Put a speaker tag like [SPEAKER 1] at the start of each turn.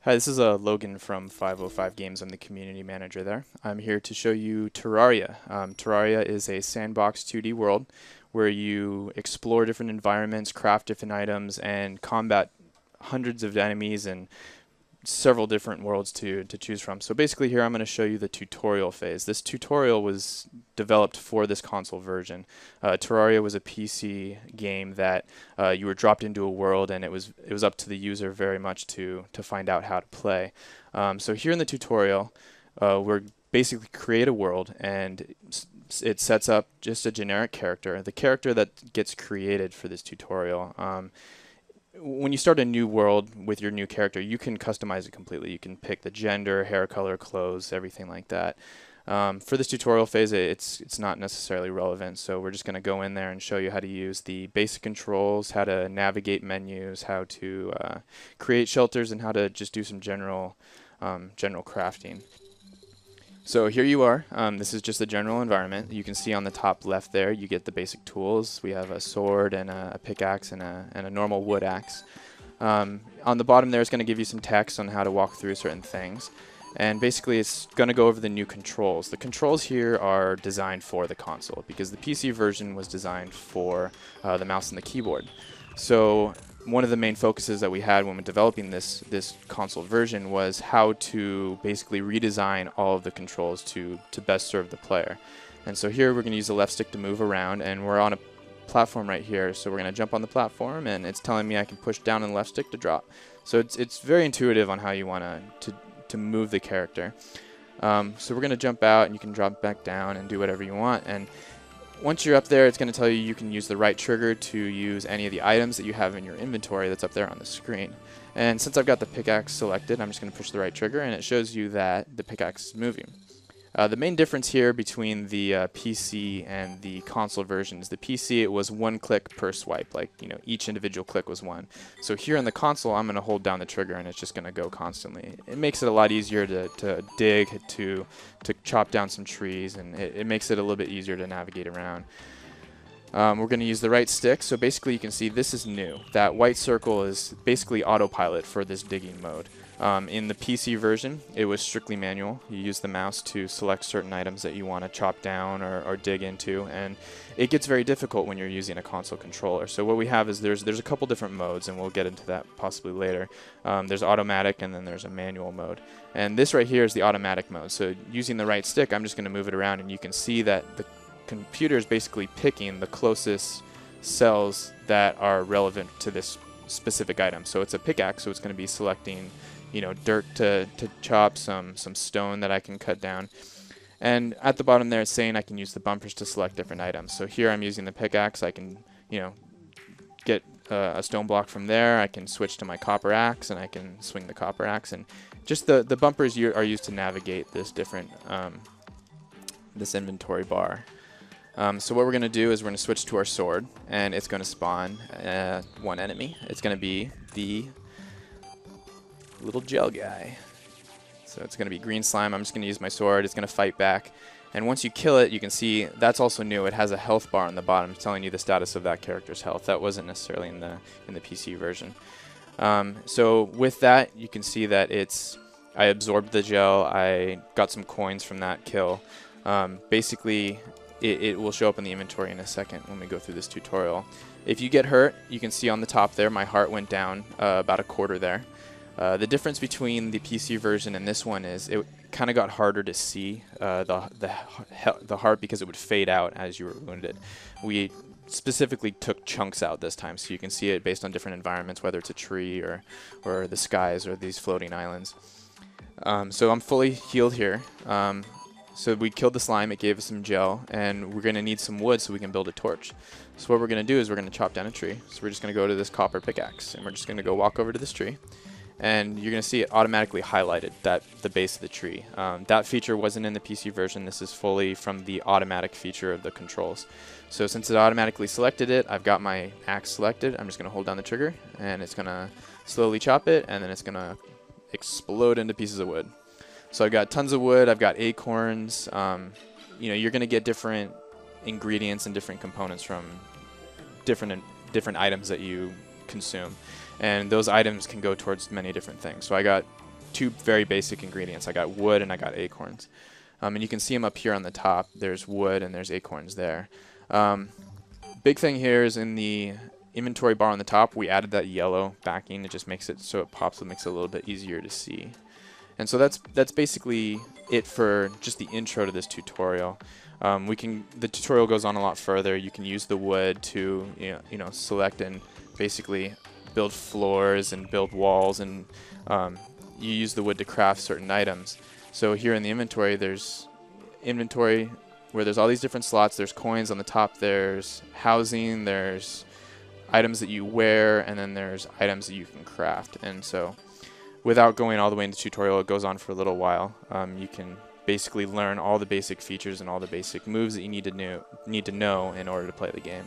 [SPEAKER 1] Hi, this is Logan from 505 Games. I'm the community manager there. I'm here to show you Terraria. Terraria is a sandbox 2D world where you explore different environments, craft different items, and combat hundreds of enemies and several different worlds to choose from. So basically here I'm going to show you the tutorial phase. This tutorial was developed for this console version. Terraria was a PC game that you were dropped into a world, and it was up to the user very much to find out how to play. So here in the tutorial we're basically create a world, and it sets up just a generic character. The character that gets created for this tutorial, when you start a new world with your new character, you can customize it completely. You can pick the gender, hair color, clothes, everything like that. For this tutorial phase, it's not necessarily relevant, so we're just going to go in there and show you how to use the basic controls, how to navigate menus, how to create shelters, and how to just do some general crafting. So here you are. This is just the general environment. You can see on the top left there, you get the basic tools. We have a sword and a pickaxe and a normal wood axe. On the bottom there, it's going to give you some text on how to walk through certain things. And basically, it's going to go over the new controls. The controls here are designed for the console because the PC version was designed for the mouse and the keyboard. So one of the main focuses that we had when we're developing this console version was how to basically redesign all of the controls to best serve the player. And so here we're going to use the left stick to move around, and we're on a platform right here. So we're going to jump on the platform, and it's telling me I can push down on the left stick to drop. So it's very intuitive on how you want to move the character. So we're going to jump out, and you can drop back down and do whatever you want. And once you're up there, it's going to tell you you can use the right trigger to use any of the items that you have in your inventory that's up there on the screen. And since I've got the pickaxe selected, I'm just going to push the right trigger, and it shows you that the pickaxe is moving. The main difference here between the PC and the console versions, the PC, it was one click per swipe, like, you know, each individual click was one. So here in the console, I'm going to hold down the trigger, and it's just going to go constantly. It makes it a lot easier to dig, to chop down some trees, and it makes it a little bit easier to navigate around. We're going to use the right stick, so basically you can see this is new. That white circle is basically autopilot for this digging mode. In the PC version, it was strictly manual. You use the mouse to select certain items that you want to chop down or dig into, and it gets very difficult when you're using a console controller. So what we have is there's a couple different modes, and we'll get into that possibly later. There's automatic, and then there's a manual mode. And this right here is the automatic mode. So using the right stick, I'm just going to move it around, and you can see that the computer is basically picking the closest cells that are relevant to this specific item. So it's a pickaxe, so it's going to be selecting, you know, dirt to chop, some stone that I can cut down. And at the bottom there, it's saying I can use the bumpers to select different items. So here I'm using the pickaxe. I can, you know, get a stone block from there. I can switch to my copper axe, and I can swing the copper axe. And just the bumpers are used to navigate this different this inventory bar. So what we're going to do is we're going to switch to our sword, and it's going to spawn one enemy. It's going to be the little gel guy. So it's going to be green slime. I'm just going to use my sword. It's going to fight back. And once you kill it, you can see that's also new. It has a health bar on the bottom telling you the status of that character's health. That wasn't necessarily in the PC version. So with that, you can see that I absorbed the gel. I got some coins from that kill. Basically, it will show up in the inventory in a second when we go through this tutorial. If you get hurt, you can see on the top there, my heart went down about a quarter there. The difference between the PC version and this one is it kind of got harder to see the heart because it would fade out as you were wounded. We specifically took chunks out this time, so you can see it based on different environments, whether it's a tree or the skies or these floating islands. So I'm fully healed here. So we killed the slime, it gave us some gel, and we're going to need some wood so we can build a torch. So what we're going to do is we're going to chop down a tree. So we're just going to go to this copper pickaxe, and we're just going to go walk over to this tree. And you're going to see it automatically highlighted, the base of the tree. That feature wasn't in the PC version. This is fully from the automatic feature of the controls. So since it automatically selected it, I've got my axe selected. I'm just going to hold down the trigger, and it's going to slowly chop it, and then it's going to explode into pieces of wood. So I've got tons of wood. I've got acorns. You know, you're going to get different ingredients and different components from different items that you consume. And those items can go towards many different things. So I got two very basic ingredients. I got wood and I got acorns. And you can see them up here on the top. There's wood and there's acorns there. Big thing here is in the inventory bar on the top, we added that yellow backing. It just makes it so it pops. It makes it a little bit easier to see. And so that's basically it for just the intro to this tutorial. The tutorial goes on a lot further. You can use the wood to select and basically build floors and build walls, and you use the wood to craft certain items. So here in the inventory, there's inventory where there's all these different slots. There's coins on the top. There's housing. There's items that you wear, and then there's items that you can craft. And so, without going all the way into the tutorial, it goes on for a little while. You can basically learn all the basic features and all the basic moves that you need to know in order to play the game.